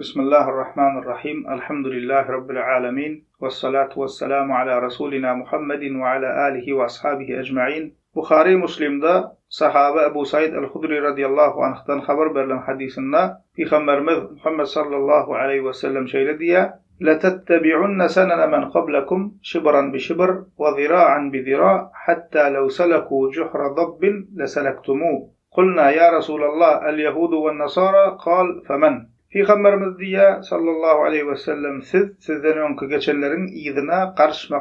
Bismillahirrahmanirrahim. Elhamdülillahi Rabbil alemin. Vessalatu vesselamu ala Resulina Muhammedin ve ala alihi ve ashabihi ecma'in. Bukhari Müslim'de sahabe Ebu Said el-Hudri radiyallahu anh'tan haber verilen hadisinde Peygamberimiz Muhammed sallallahu aleyhi ve sellem şöyle diye: لَتَتَّبِعُنَّ سَنَنَ مَنْ قَبْلَكُمْ شِبْرًا بِشِبْرٍ وَذِرَاعًا بِذِرَاعٍ حَتَّى لَوْ سَلَكُوا جُحْرَ ضَبٍّ لَسَلَكْتُمُوهُ قُلْنَا يَا رَسُولَ اللّٰهِ الْيَهُودُ وَالنَّصَارَى قَالَ فَمَنْ Peygamberimiz diye sallallahu aleyhi ve sellem sizden önkü geçenlerin iyidine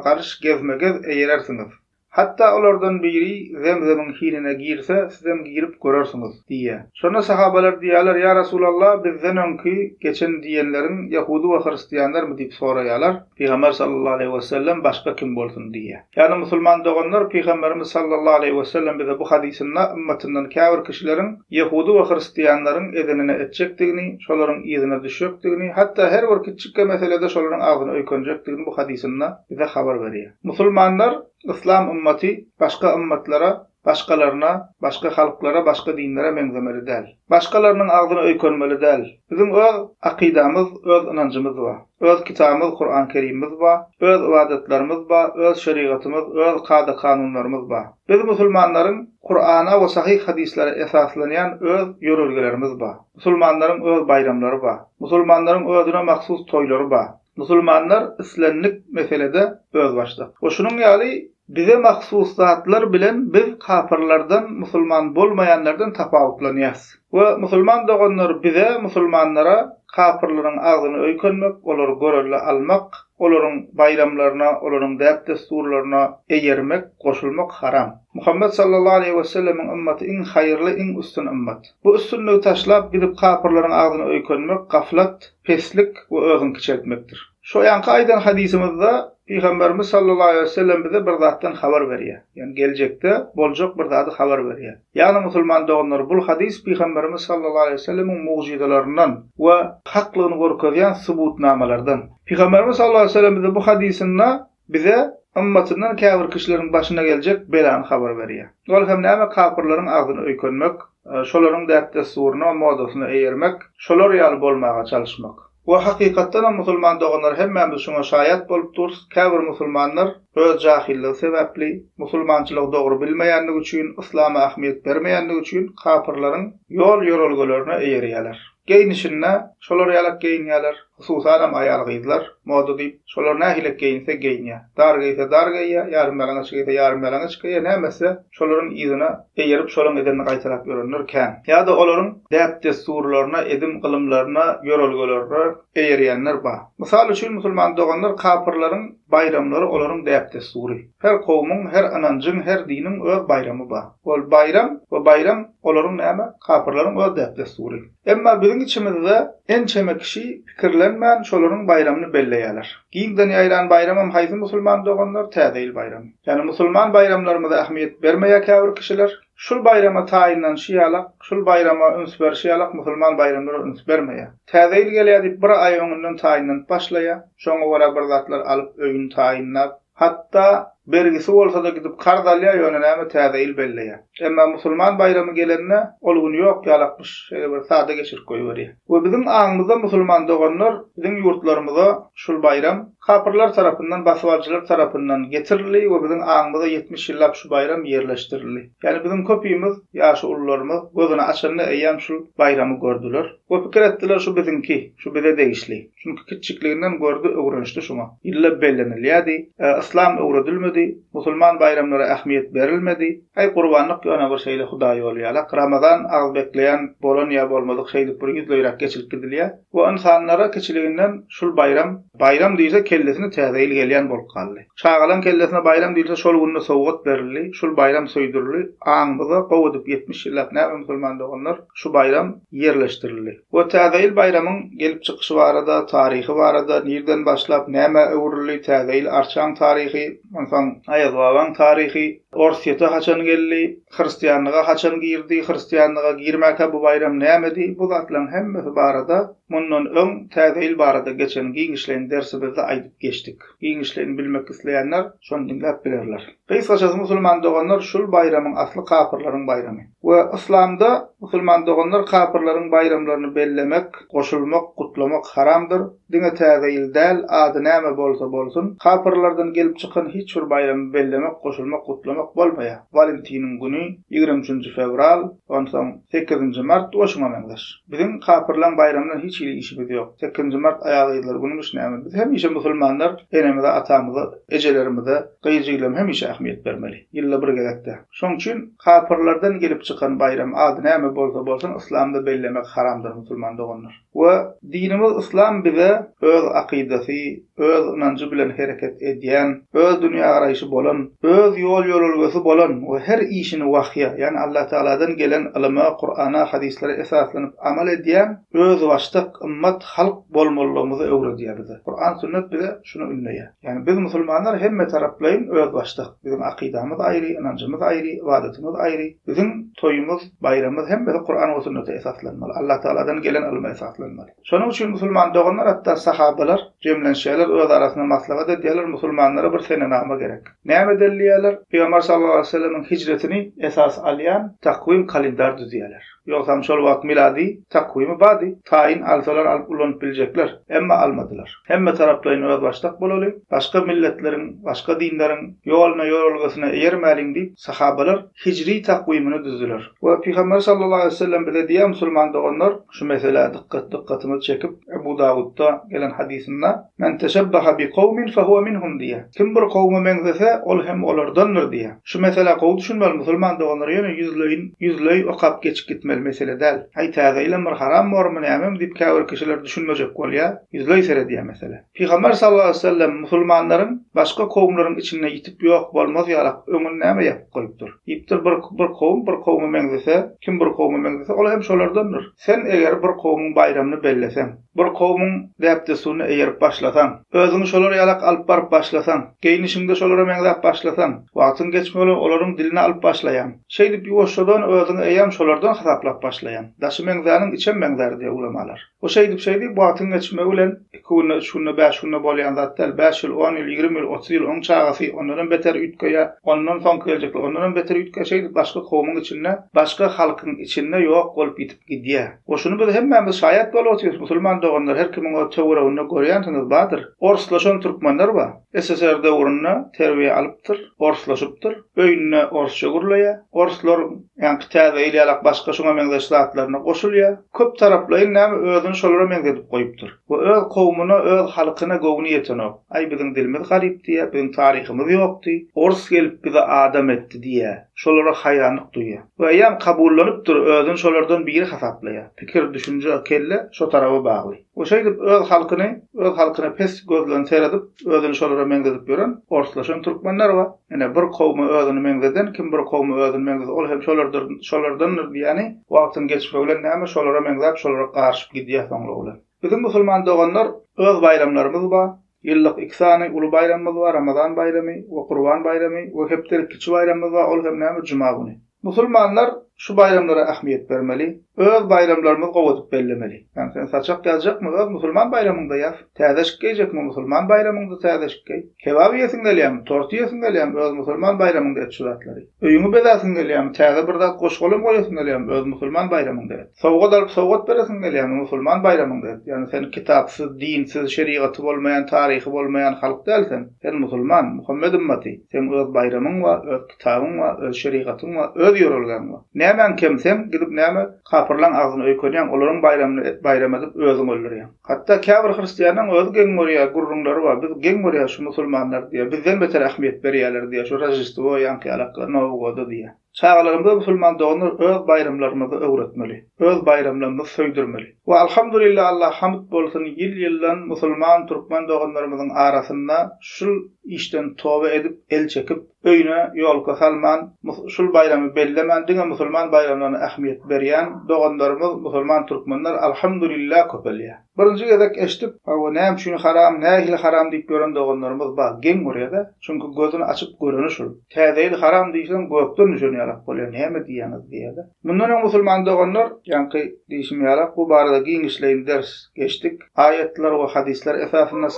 karış gezme eğerersiniz. Hatta onlardan biri zemzemin hinine girse sizden girip görürsünüz diye. Sonra sahabeler diyorlar, ya Resulallah bizden önkü geçen diyenlerin Yahudu ve Hristiyanlar mı deyip sorayalar. Peygamber sallallahu aleyhi ve sellem başka kim bolsun diye. Yani Müslüman doğanlar Peygamberimiz sallallahu aleyhi ve sellem bize bu hadisinde ümmetinden kâfir kişilerin Yahudu ve Hristiyanların edenine etçektigini, şoların iyidine düşecektigini, hatta her bir küçük meselede şoların ağzını öykönecektigini bu hadisinde bize haber veriyor. Müslümanlar İslam ümmeti başka ümmetlere, başkalarına, başka halklara, başka dinlere benzemeli değil. Başkalarının ağzını öykönmeli değil. Bizim öz akidamız, öz inancımız var. Öz kitabımız, Kur'an-ı Kerim'imiz var. Öz ibadetlerimiz var. Öz şeriatımız, öz kadı kanunlarımız var. Biz Müslümanların Kur'an'a ve sahih hadislere esaslanan öz yörülgelerimiz var. Müslümanların öz bayramları var. Müslümanların özüne mahsus toyları var. Müslümanlar islenlik meselede öz başta. O şunun ýaly bize mahsus zatlar bilen biz kafirlerden, Müslüman bolmayanlardan tapawutlanýas. Ve Müslüman doganlar bize Müslümanlara kafirlerin ağzını öykönmek, olary görelle almak, olaryň bayramlaryna, olaryň däp desturlaryna eýermek, goşulmak haram. Muhammed sallallahu aleyhi ve sellemin ümmeti en hayırlı, en üstün ümmet. Bu üstünlüğü taşlap gidip kafirlerin ağzını öykönmek, gaflat, peslik ve özün kiçeltmektir. Şu ýanky aýdan hadisimizde Peygamberimiz sallallahu aleyhi ve sellem bize bir zatdan haber berýär. Yani gelecekte boljak bir zatdan haber berýär. Yani Müslüman doganlar bu hadis Peygamberimiz sallallahu aleyhi ve sellemin mucizelerinden ve haklygyny görkezýän subutnamalardan. Peygamberimiz sallallahu aleyhi ve sellem bize bu hadisinde bize ümmetinden kâfir kişilerin başına gelecek belany haber berýär. Ol hem näme kafirlerin ağzyny öykönmek, şolaryň däpde suruna, modasyna eýermek, şolar ýaly bolmaga çalışmak. Ve hakikatdan Müslüman doğanlar hemmemiz şuna şayet bolup duruz. Kâfir Müslümanlar öz jahilliği sebäpli, Müslümançylyk dogry bilmeýänligi üçin, Islam'a ahmiyet bermeýänligi üçin kafirlerin yol ýörelgelerini eýerýärler. Geyinişine şolar ýalak geyinýärler, hususan aýal gyzlar, moda diýip şolar nähile geyinse geyinýär. Dar geyse dar geýýär, ýarym ýalaňyç geyse ýarym ýalaňyç geýýär, nämese şolaryň ýygyna eýerip şolaryň edenini gaýtarap ýörenlerken, ýa-da olaryň däp desturlaryna, edim gylymlaryna, ýörelgelerine eýerýänler bar. Mysal üçin Müslüman doganlar kafirlaryň bayramlary olaryň däp destury. Her kowmyň, her ananjyň, her diniň öz bayramy bar. Ol bayram olaryň näme? Kafirlaryň öz däp destury. Emma biziň içimizde en çeme kişi pikirlenmän şolaryň bayramyny belleýärler. Giňden ýaýlan bayramam haýsy Müslüman doganlar täzeýil bayram. Yani Müslüman bayramlarymyza ahmiyet bermeýär kâfir kişiler. Şul bayrama taýinlen şiýalak, şul bayrama üns ber şiýalak, Müslüman bayramlary üns bermeýär. Täzeýil gelýär diýip bir aý öňünden taýinlen başlaýar. Şoňa görä bir zatlar alyp öýün taýinlap, hatda bergisi bolsa da gidip kardalya ýönelme täzeýil belleýär. Emma Müslüman bayramy gelende ol gün ýok ýalakmış, şeýle bir sada geçirip goýberýär. We bizim aňymyzda Müslüman doganlar bizim ýurtlarymyzda şul bayram kafirler tarapyndan, baswalçylar tarapyndan getirildi we bizim aňymyzda 70 ýyllap şu bayram ýerleşdirildi. Yani bizim köpüýimiz, ýaşy ullarymyz gözüne açanda eýýän şul bayramy gördüler. We pikir etdiler şu bizinki, şu bize degişli. Çünkü kiçikliginden gördü, öwrenişdi şuňa. Illa bellenilýärdi. İslam öwredilmedi. Müslüman bayramlara ahmiyet berilmedi. Ay qurbanlyk ýöne bir şeýle Hudaý bolýarlar. Ramazan az bekleýän bolan ýa bolmadyk şeýle bir ýüzleýrak geçilip gidilýär. Bu insanlara keçiliginden şul bayram diýse kellesini täzeýil gelýän bolup galdy. Çağalan kellesine bayram diýse şol günde sowgat berildi. Şul bayram söýdürildi. Aňmyza gowadyp 70 ýyllap näme Müslüman doganlar şu bayram ýerleşdirildi. Bu täzeýil bayramyň gelip çykyşy barada, taryhy barada, nerden başlap näme öwrüli täzeýil arçan taryhy, insan Aýazawaň taryhy, Orsiýeta haçan geldi, Hristiýanlyga haçan girdi, Hristiýanlyga girmäke bu bayram nämedi? Bu zatlaryň hemmesi barada mundan öň täze il barada geçen giňişlerin dersibizde aýdyp geçdik. Giňişlerini bilmek isleýänler şonu dinläp bilerler. Kısaca musulman doganlar şul bayramyň asly kafirlaryň bayramy. We islamda musulman doganlar kafirlaryň bayramlaryny bellemek, goşulmak, gutlamak haramdyr. Dine täze il däl, ady näme bolsa bolsun, kafirlardan gelip çykan hiç bir bayramy bellemek, goşulmak, gutlamak bolmaýar. Valentinin güni 23 fevral, ondan 8 mart oşuma meňdeş. Bizim kafirlaryň bayramlaryna hiç işimiz ýok. 8 mart aýagylar günümiz näme? Biz hemişe musulmanlar enemize, atamyza, ejelerimize, gyýjyglym hemişe ahmiýet bermeli. Ýylla bir gerekde. Şoň üçin kafirlardan gelip çykan bayram ady näme bolsa bolsun islamda bellemek haramdyr musulman doganlar. We dinimiz islam bize öz akidesi, öz inancı bilen hereket edýän, öz dünýä garaýşy bolan, öz ýol ýolulgasy bolan we her işini wahya, ýani Allah Taala'dan gelen ilme, Kur'ana, hadislere esaslanyp amal edýän öz başlyk ümmet halk bolmalygymyzy öwredýär bize. Kur'an sünnet bize şunu ünleýär. Ýani biz musulmanlar hemme taraplaýyn öz başlyk. Bizim akidamyz aýry, inancymyz aýry, ibadatymyz aýry. Bizim toýumyz, bayramymyz hemme Kur'an we sünnete esaslanmaly. Allah Taala'dan gelen ilme esaslanmaly. Şonuň üçin musulman doganlar hatda sahabalar jemlenşýärler, öz arasynda maslahat edýärler, musulmanlara bir senenama gerek. Näme delilýärler? Peýgamber sallallahu aleyhi ve sellem'in hicretini esas alýan takvim kalendar düzýärler. Yoksam şol wagt miladi takvimi badi tayin alsalar alıp ulanyp biljekler. Emma almadylar. Hemme taraplaryň öz başlyk bolaly. Başga milletleriň, başga dinleriň ýoluna ýolulgasyna eýermäliň diýip sahabalar hicri takvimini düzdüler. We Peygamber sallallahu aleyhi ve sellem bize diýär musulman doganlar şu mesele dikkatymy çekip Ebu Davud'da gelen hadisinde men teşebbaha bi kavmin fehuve minhum diýär. Kim bir kavme mengzese ol hem olardandyr diýär. Şu mesele gowy düşünmeli musulman doganlar ýöne yüzlöý okap geçip gitmeli mesele däl. Hay täze ile bir haram bormy näme diýip käbir kişiler düşünmejek bolýar. Yüzlöý serediýär mesele. Peygamber sallallahu aleyhi ve sellem musulmanlaryň başga kavmlaryň içinde ýitip ýok bolmaz ýarak öňüne näme ýapyp goýupdyr. Ýipdir bir kavme mengzese, kim bir kavme mengzese ol hem şolardandyr. Sen eger bir kavmyň bayramyny belleseň, bir kavmyň däpdesuny eýerip başlasaň, özüňi şolara ýalak alyp baryp başlasaň, geýnişiňde şolara meňzep başlasaň, wagtyň geçmeli olaryň dilini alyp başlaýan. Şeýdip ýoşadan özüňi eýem şolardan hasaplap başlaýan. Daşy meňzäniň içen meňzäri diýip ulamalar. O şeýdip wagtyň geçmegi bilen 2 gün, 3 gün, 5 gün bolýan zatlar 5 ýyl, 10 ýyl, 20 ýyl, 30 ýyl oň çagasy, ondan beter ütkeýe, ondan soň geljekler, ondan beter ütkeýe şeýdip başga kawmyň içinde, başga halkyň içinde ýok bolup gitip gidýär. Oşuny biz hemmemiz şaýat bolup oturýarys. Musulman doganlar her kimiň o töwreğini görýänsiňiz badyr. Orslaşan türkmenler bar. SSR döwründe terbiýe alypdyr, orslaşypdyr. Öýüne orsça gurlaýar. Orslar ýa-ni täze ile ýalak başga şoňa meňzeş zatlaryna goşulýar. Köp taraplaryň näme özüni şolara meňzedip goýupdyr. Bu öz kawmyna, öz halkyna gowny ýetenok. Ay biziň dilimiz garyp diýär, biziň taryhymyz ýokdy. Ors gelip bize adam etdi diýär. Şolara haýranlyk duýar. We ýa kabullanypdyr, özüni şolardan biri hasaplaýar. Pikir, düşünje, kelle şo taraba bagly. O şeýdip öz halkyna pes gözlen seredip, özüni şolara meňzedip ýören orslaşan türkmenler bar. Ene bir kawmy özüni meňzeden, kim bir kawmy özüni meňzeden, ol hem şolardandyr diýeni, wagtyň geçmegi bilen näme şolara meňzep, şolara garşyp gidýär soňra. Bizim musulman doganlar öz bayramlarymyz bar. Ýyllyk 2 sany uly bayramymyz bar, Ramazan bayramy we Qurban bayramy we hepdir kiçi bayramymyz bar, ol hem näme Juma güni. Musulmanlar şu bayramlara ahmiýet bermeli, öz bayramlarymyzy gowadyp bellemeli. Yani sen saçak ýazjakmy, öz musulman bayramynda ýaz. Täzeşik geýjekmi musulman bayramynda täzeşik geý. Kebab ýesin gelýärmi, tort ýesin gelýärmi, öz musulman bayramynda et şuratlary. Öýüňi bezasyň gelýärmi, täze bir zat goşgolum goýasyň gelýärmi, öz musulman bayramynda et. Sowgat alyp sowgat beresin gelýärmi, musulman bayramynda et. Yani sen kitapsyz, dinsiz, şeriaty bolmayan, taryhy bolmayan halk dälsen, sen musulman, Muhammed ümmeti. Sen öz bayramyň we öz kitabyň we öz şeriatyň we öz ýörelgäň we nämen kemsem gidip näme kafirlaryň agzyny öýkenýän, olaryň bayramyny bayram edip özüň öldürýän. Hatda käbir hristiýanyň öz geňmörýä gurrunlary bar. Biz geňmörýä şu musulmanlar diýär. Bizden beter ahmiýet berýärler diýär. Şu Rojdestvo ýa-ni Nowy gody diýär. Çağlarymyzda musulman doganlar öz bayramlarymyzy öwretmeli, öz bayramlarymyzy söýdirmeli. Ve alhamdulillah Allah hamd bolsun ýyl-ýyldan musulman türkmen doganlarymyzyň arasynda şul işden toba edip el çekip öýüne ýolga salman, şul bayramy bellemän diňe musulman bayramlaryna ähmiýet berýän doganlarymyz musulman türkmenler alhamdulillah köpelýär. Birinji gezek eşdip, "Hawa näme şunu haram, nähili haram" diýip gören doganlarymyz bar. Geň görýär-de, çünki gözüni açyp göreni şul. Täzeýil haram diýsen göpden düşünýär bolýar, näme diýýäňiz diýýär. Mundan musulman doganlar ýanky diýişmýär, bu barada giň işleýin ders geçdik. Ayetler we hadisler esasynda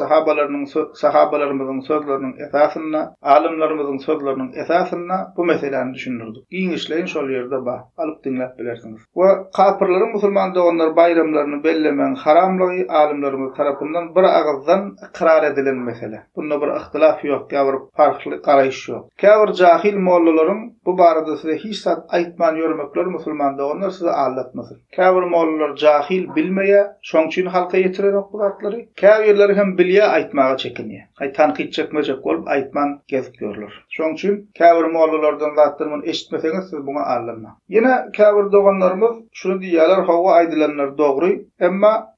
sahabalarymyzyň sözleriniň esasynda, alimlerimizin sözleriniň esasynda bu meseleni düşündirdik. Giň işleýin şol ýerde bar. Alyp dinläp bilersiňiz. We kapyrlaryň musulman doganlar bayramlaryny bellemen haramlygy alimlerimiz tarapyndan bir agazdan ikrar edilen mesele. Bunda bir ihtilaf ýok, käbir farkly garaýyş ýok. Käbir jahil mollalaryň bu barada size hiç sat aýtman ýörmekler musulman doganlar size aldatmasyn. Käbir mollalar jahil bilmeýär, şoň üçin halka ýetirer bu zatlary. Käbirler hem bilýär aýtmaga çekinýär. Tanqid çekmejek bolup aýtman gezip görler. Şoň üçin käbir mollalardan zatlaryny eşitmeseňiz siz buňa aldanma. Ýene käbir doganlarymyz şunu diýýärler, "Hawa aýdylanlar dogry, emma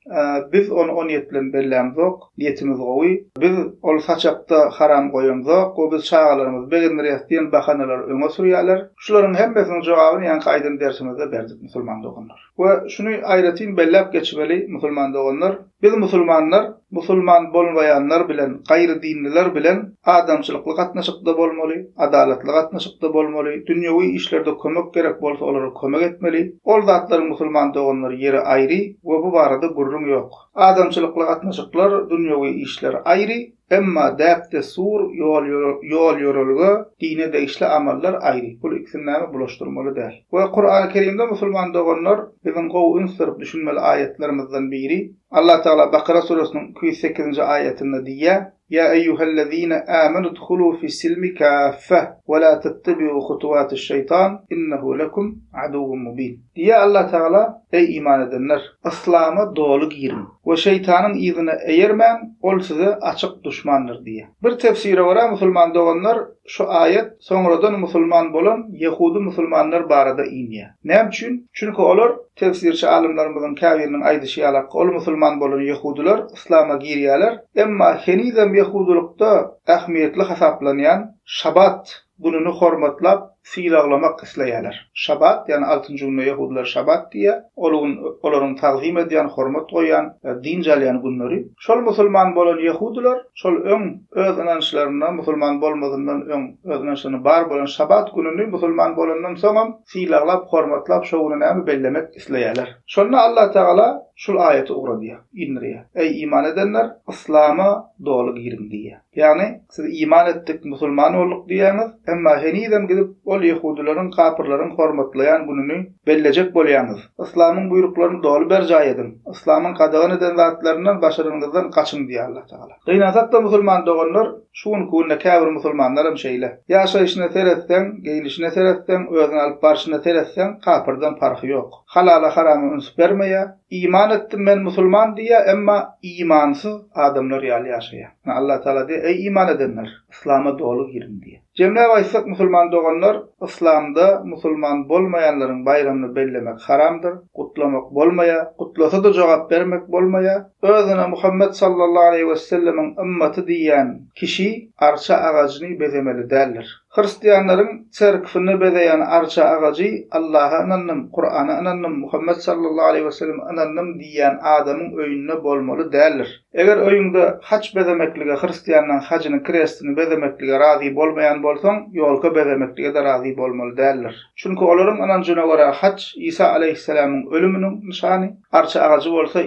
biz onu 17 bilen bellämzok, niýetimiz gowy. Biz ol saçakda haram goýamzok, o biz çağalarymyz begenler diýen bahanalar öňe sürýärler." Şularyň hemmesiniň jogabyny ýanky aýdym dersimizde berdik musulman doganlar. We şunu aýratyn belläp geçmeli musulman doganlar. Biz musulmanlar, musulman bolmaýanlar bilen, gaýry dinliler bilen adamçylykly gatnaşykda bolmaly, adalatly gatnaşykda bolmaly, dünýäwi işlerde kömek gerek bolsa olara kömek etmeli. Ol zatlaryň musulman doganlar ýeri aýry we bu barada gurrun ýok. Adamçylykly gatnaşyklar, dünýäwi işler aýry, emma däpde sur ýol ýörelge, dine de işle amallar aýry. Bu ikisini bulaşdyrmaly däl. We Kur'an-ı Kerimde musulman doganlar biziň gowy ünsirik düşünmeli ayetlerimizden biri. Allah Teala Bakara suresinin 208. ayetinde diýär: "Ya eyyuhellezine amanu udkhulu fis-silmi kaffe ve la tattabi'u hutuwatiş-şeytan innehu lekum aduwwun mubin." Diýär Allah Teala: "Ey iman edenler, İslam'a dolu girin ve şeytanın izine eýermän, ol size açyk düşmandyr" diýär. Bir tefsire görä musulman doganlar şu ayet sonradan musulman bolan Yahudi musulmanlar barada inýär. Näme üçin? Çünki olar tefsirçi alimlerimizin käbiriniň aýdyşy ýaly ol musulman bolan Yahudiler İslam'a girýärler, emma henizem Yahudilykda ähmiýetli hasaplanýan Şabat gününi hormatlap fiilaglamak isleýärler. Şabat, ýani 6-njy günde Yahudiler Şabat diýär. Olaryň tagzim edýän, hormat goýan, din jalyan günleri. Şol musulman bolan Yahudiler, şol öň öz inançlaryna musulman bolmadygyndan öň öz inançlaryna bar bolan Şabat gününi musulman bolandan soňam fiilaglap, hormatlap şowuny näme bellemek isleýärler. Şonu Allah Teala şol aýaty ugry diýär, indirýär. Ey iman edenler, İslam'a dolu girin diýär. Ýani siz iman etdik, musulman olduk diýäňiz, emma henizem gidip ol Yahudilaryň, kapyrlaryň hormatlaýan gününi bellejek bolýanyz. İslamyň buýruklaryny dolu berjay edin. İslamyň kadagan eden zatlaryndan başaryňyzdan kaçyň diýär Allah Teala. Gynazatda musulman doganlar şuň kunna käbir musulmanlar hem şeýle. Ýaşaýyşyna seretsen, geýnişine seretsen, özüni alyp barşyna seretsen, kapyrdan farky ýok. Halala haramy üns bermeýär. İman etdim men musulman diýär, emma imansyz adamlar ýaly ýaşaýar. Allah Teala diýär: "Ey iman edenler, İslam'a dolu girin" diýär. Jemläp aýtsak musulman doganlar, İslamda musulman bolmaýanlaryň bayramyny bellemek haramdyr, gutlamak bolmaýar, gutlasa da jogap bermek bolmaýar. Özüne Muhammed sallallahu aleyhi ve sellemiň ümmeti diýen kişi arça agagyny bezemeli däldir. Hristiýanlaryň çerkifini bezeýän arça agajy Allah'a inannym, Kur'ana inannym, Muhammed sallallahu aleyhi ve sellem inannym diýen adamyň öýünde bolmaly däldir. Eger öýünde haç bezemeklige, Hristiýanlaryň hacyny, krestini bezemeklige razy bolmaýan bolsaň, ýolka bezemeklige de razy bolmaly däldir. Çünki olaryň inanjyna görä haç Isa aleyhisselamyň ölüminiň nişany, arça agajy bolsa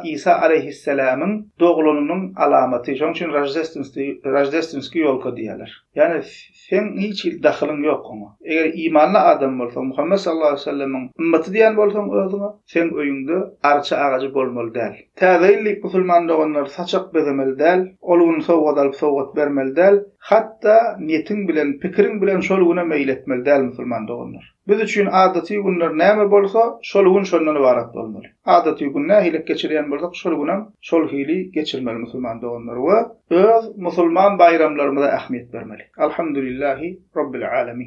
Isa aleyhisselamyň dogulunyň alamaty. Şoň üçin Rajdestwinski ýolka diýerler. Ýani sen hiç dahylyň ýok ona. Eger imanly adam bolsaň, Muhammed sallallahu aleyhi ve sellemiň ümmeti diýen bolsaň özüňe, sen öýüňde arça agajy bolmaly däl. Täzeýillik musulman doganlar saçak bezemeli däl, oluny sowgat alyp sowgat bermeli däl. Hatta niýetiň bilen, pikiriň bilen şol güne meýil etmeli däl musulman doganlar. Biz üçin adaty günler näme bolsa, şol gün şondan ibarat bolmaly. Adaty günne hilek geçirýän bolsak, şol günem şol hili geçirmeli musulman doganlar we öz musulman bayramlarymyza ähmiýet bermeli. Alhamdulillahi rabbil alamin.